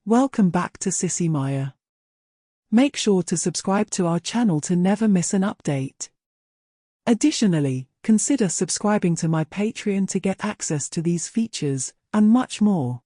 Welcome back to Sissy Maya. Make sure to subscribe to our channel to never miss an update. Additionally, consider subscribing to my Patreon to get access to these features, and much more.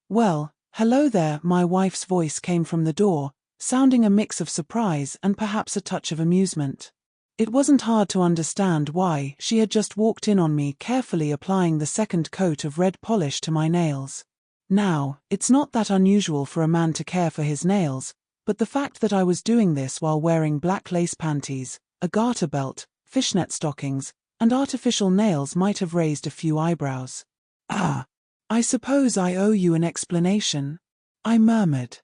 Well, hello there, my wife's voice came from the door, sounding a mix of surprise and perhaps a touch of amusement. It wasn't hard to understand why she had just walked in on me carefully applying the second coat of red polish to my nails. Now, it's not that unusual for a man to care for his nails, but the fact that I was doing this while wearing black lace panties, a garter belt, fishnet stockings, and artificial nails might have raised a few eyebrows. "Ah, I suppose I owe you an explanation," I murmured.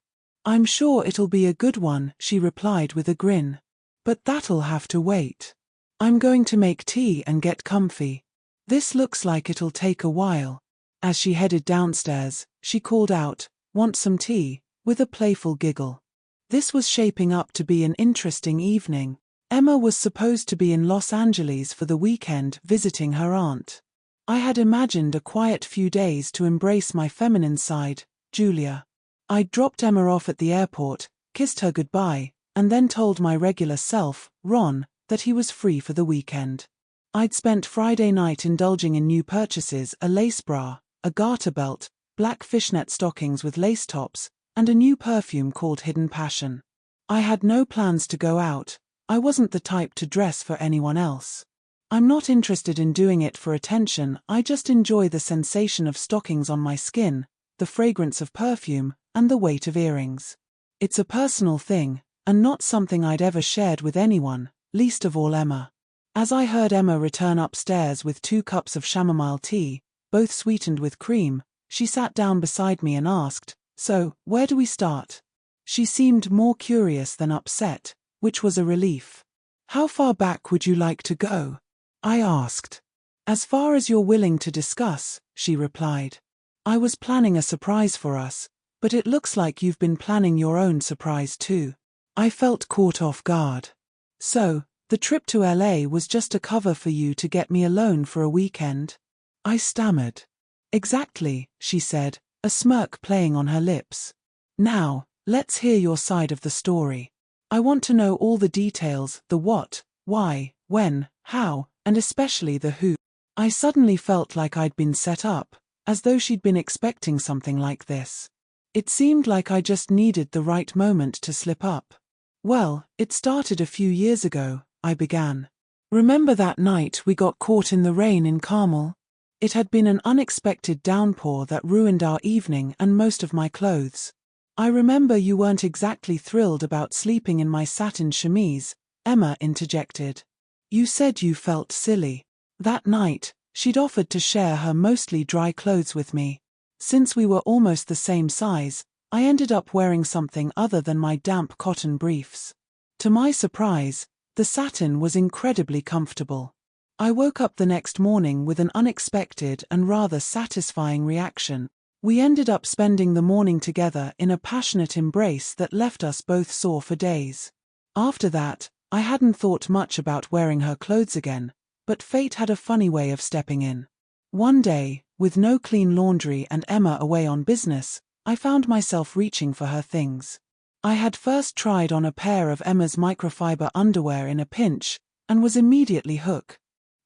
"I'm sure it'll be a good one," she replied with a grin. "But that'll have to wait. I'm going to make tea and get comfy. This looks like it'll take a while." As she headed downstairs, she called out, "Want some tea?" with a playful giggle. This was shaping up to be an interesting evening. Emma was supposed to be in Los Angeles for the weekend visiting her aunt. I had imagined a quiet few days to embrace my feminine side, Julia. I dropped Emma off at the airport, kissed her goodbye, and then told my regular self, Ron, that he was free for the weekend. I'd spent Friday night indulging in new purchases, a lace bra, a garter belt, black fishnet stockings with lace tops, and a new perfume called Hidden Passion. I had no plans to go out. I wasn't the type to dress for anyone else. I'm not interested in doing it for attention, I just enjoy the sensation of stockings on my skin, the fragrance of perfume, and the weight of earrings. It's a personal thing, and not something I'd ever shared with anyone, least of all Emma. As I heard Emma return upstairs with 2 cups of chamomile tea, both sweetened with cream, she sat down beside me and asked, "So, where do we start?" She seemed more curious than upset, which was a relief. "How far back would you like to go?" I asked. "As far as you're willing to discuss," she replied. "I was planning a surprise for us, but it looks like you've been planning your own surprise too." I felt caught off guard. "So, the trip to LA was just a cover for you to get me alone for a weekend?" I stammered. "Exactly," she said, a smirk playing on her lips. "Now, let's hear your side of the story. I want to know all the details, the what, why, when, how, and especially the who." I suddenly felt like I'd been set up, as though she'd been expecting something like this. It seemed like I just needed the right moment to slip up. "Well, it started a few years ago," I began. "Remember that night we got caught in the rain in Carmel? It had been an unexpected downpour that ruined our evening and most of my clothes. I remember you weren't exactly thrilled about sleeping in my satin chemise," Emma interjected. "You said you felt silly." That night, she'd offered to share her mostly dry clothes with me. Since we were almost the same size, I ended up wearing something other than my damp cotton briefs. To my surprise, the satin was incredibly comfortable. I woke up the next morning with an unexpected and rather satisfying reaction. We ended up spending the morning together in a passionate embrace that left us both sore for days. After that, I hadn't thought much about wearing her clothes again, but fate had a funny way of stepping in. One day, with no clean laundry and Emma away on business, I found myself reaching for her things. I had first tried on a pair of Emma's microfiber underwear in a pinch, and was immediately hooked.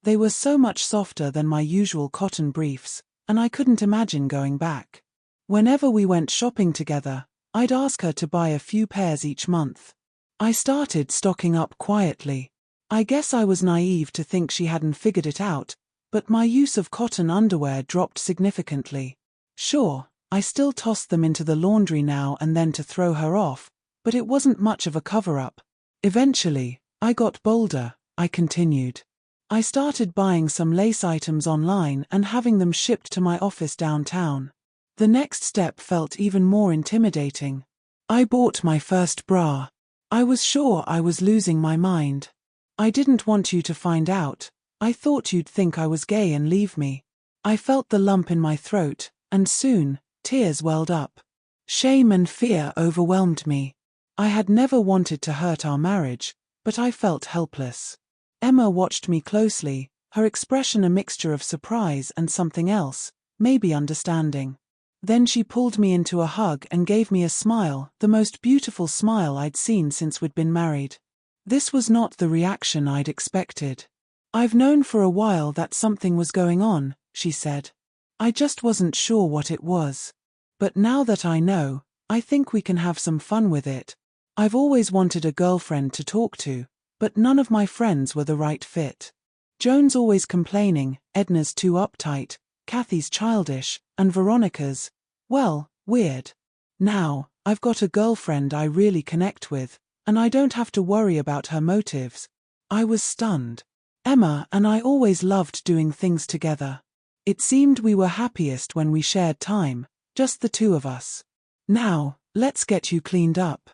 They were so much softer than my usual cotton briefs, and I couldn't imagine going back. Whenever we went shopping together, I'd ask her to buy a few pairs each month. I started stocking up quietly. I guess I was naive to think she hadn't figured it out, but my use of cotton underwear dropped significantly. Sure, I still tossed them into the laundry now and then to throw her off, but it wasn't much of a cover-up. Eventually, I got bolder, I continued. I started buying some lace items online and having them shipped to my office downtown. The next step felt even more intimidating. I bought my first bra. I was sure I was losing my mind. I didn't want you to find out. I thought you'd think I was gay and leave me. I felt the lump in my throat, and soon, tears welled up. Shame and fear overwhelmed me. I had never wanted to hurt our marriage, but I felt helpless. Emma watched me closely, her expression a mixture of surprise and something else, maybe understanding. Then she pulled me into a hug and gave me a smile, the most beautiful smile I'd seen since we'd been married. This was not the reaction I'd expected. "I've known for a while that something was going on," she said. "I just wasn't sure what it was. But now that I know, I think we can have some fun with it. I've always wanted a girlfriend to talk to, but none of my friends were the right fit. Joan's always complaining, Edna's too uptight, Kathy's childish, and Veronica's, well, weird. Now, I've got a girlfriend I really connect with, and I don't have to worry about her motives." I was stunned. Emma and I always loved doing things together. It seemed we were happiest when we shared time, just the two of us. "Now, let's get you cleaned up.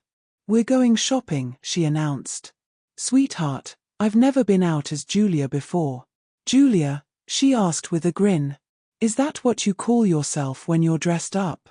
We're going shopping," she announced. "Sweetheart, I've never been out as Julia before." "Julia?" she asked with a grin. "Is that what you call yourself when you're dressed up?"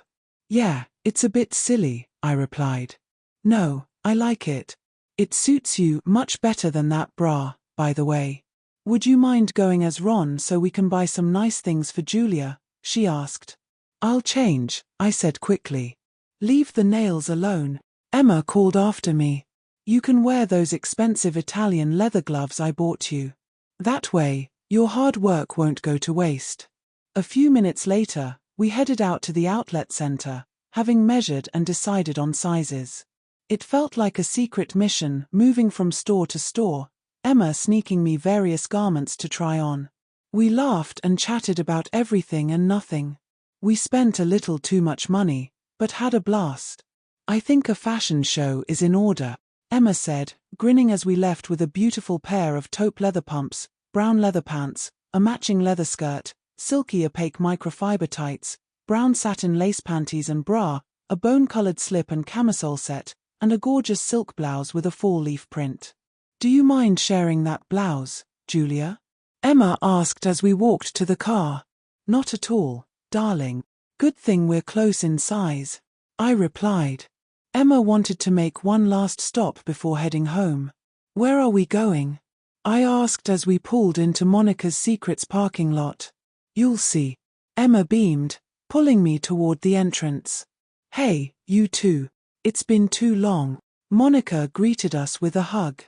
"Yeah, it's a bit silly," I replied. "No, I like it. It suits you much better than that bra, by the way. Would you mind going as Ron so we can buy some nice things for Julia?" she asked. "I'll change," I said quickly. "Leave the nails alone," Emma called after me. "You can wear those expensive Italian leather gloves I bought you. That way, your hard work won't go to waste." A few minutes later, we headed out to the outlet center, having measured and decided on sizes. It felt like a secret mission, moving from store to store, Emma sneaking me various garments to try on. We laughed and chatted about everything and nothing. We spent a little too much money, but had a blast. "I think a fashion show is in order," Emma said, grinning as we left with a beautiful pair of taupe leather pumps, brown leather pants, a matching leather skirt, silky opaque microfiber tights, brown satin lace panties and bra, a bone-colored slip and camisole set, and a gorgeous silk blouse with a fall-leaf print. "Do you mind sharing that blouse, Julia?" Emma asked as we walked to the car. "Not at all, darling. Good thing we're close in size," I replied. Emma wanted to make one last stop before heading home. "Where are we going?" I asked as we pulled into Monica's Secrets parking lot. "You'll see," Emma beamed, pulling me toward the entrance. "Hey, you two. It's been too long." Monica greeted us with a hug.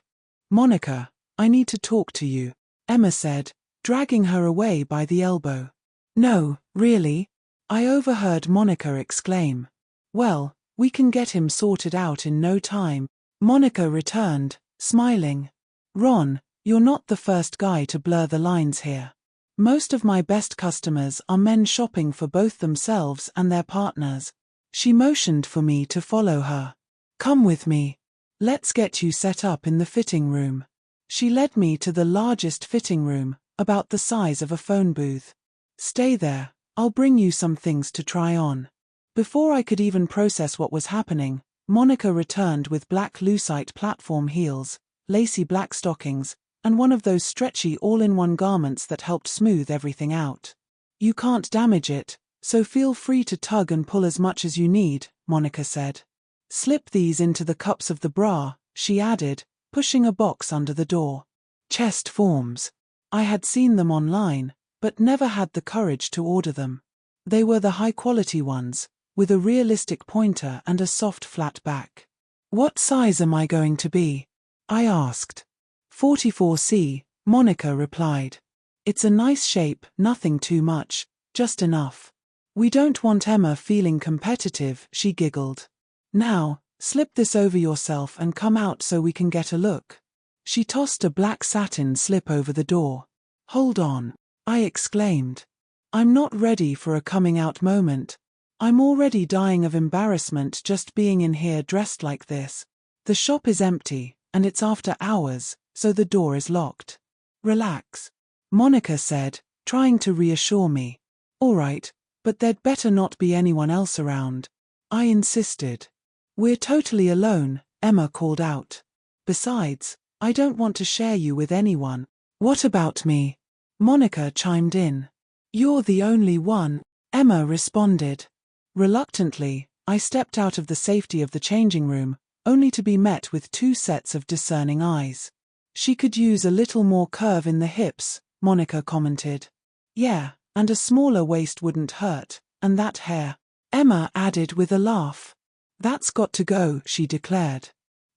"Monica, I need to talk to you," Emma said, dragging her away by the elbow. "No, really?" I overheard Monica exclaim. "Well, we can get him sorted out in no time," Monica returned, smiling. "Ron, you're not the first guy to blur the lines here. Most of my best customers are men shopping for both themselves and their partners." She motioned for me to follow her. "Come with me. Let's get you set up in the fitting room." She led me to the largest fitting room, about the size of a phone booth. "Stay there, I'll bring you some things to try on." Before I could even process what was happening, Monica returned with black lucite platform heels, lacy black stockings, and one of those stretchy all-in-one garments that helped smooth everything out. "You can't damage it, so feel free to tug and pull as much as you need," Monica said. "Slip these into the cups of the bra," she added, pushing a box under the door. Chest forms. I had seen them online, but never had the courage to order them. They were the high-quality ones, with a realistic pointer and a soft flat back. "What size am I going to be?" I asked. 44C, Monica replied. "It's a nice shape, nothing too much, just enough." "We don't want Emma feeling competitive," she giggled. "Now, slip this over yourself and come out so we can get a look." She tossed a black satin slip over the door. "Hold on," I exclaimed. "I'm not ready for a coming-out moment. I'm already dying of embarrassment just being in here dressed like this. The shop is empty, and it's after hours, so the door is locked." "Relax," Monica said, trying to reassure me. "All right, but there'd better not be anyone else around," I insisted. "We're totally alone," Emma called out. "Besides, I don't want to share you with anyone." "What about me?" Monica chimed in. "You're the only one," Emma responded. Reluctantly, I stepped out of the safety of the changing room, only to be met with two sets of discerning eyes. "She could use a little more curve in the hips," Monica commented. "Yeah, and a smaller waist wouldn't hurt, and that hair." Emma added with a laugh. That's got to go, she declared.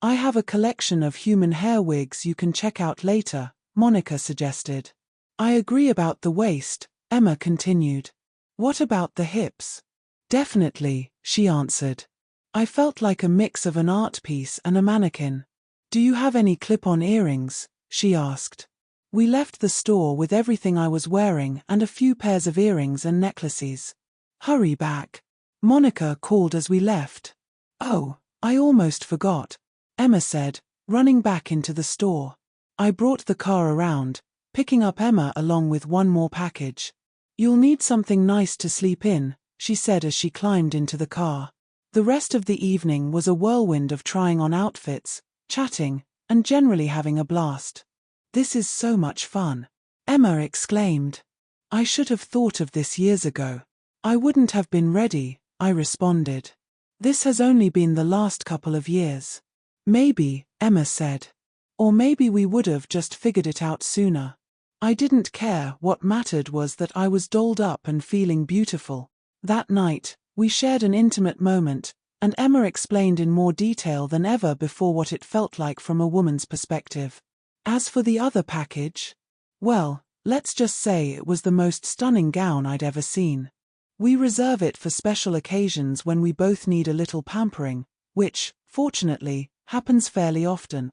I have a collection of human hair wigs you can check out later, Monica suggested. I agree about the waist, Emma continued. What about the hips? Definitely, she answered. I felt like a mix of an art piece and a mannequin. Do you have any clip-on earrings? She asked. We left the store with everything I was wearing and a few pairs of earrings and necklaces. Hurry back, Monica called as we left. Oh, I almost forgot, Emma said, running back into the store. I brought the car around, picking up Emma along with one more package. You'll need something nice to sleep in, she said as she climbed into the car. The rest of the evening was a whirlwind of trying on outfits, chatting, and generally having a blast. This is so much fun, Emma exclaimed. I should have thought of this years ago. I wouldn't have been ready, I responded. This has only been the last couple of years. Maybe, Emma said. Or maybe we would have just figured it out sooner. I didn't care, what mattered was that I was dolled up and feeling beautiful. That night, we shared an intimate moment, and Emma explained in more detail than ever before what it felt like from a woman's perspective. As for the other package, well, let's just say it was the most stunning gown I'd ever seen. We reserve it for special occasions when we both need a little pampering, which, fortunately, happens fairly often.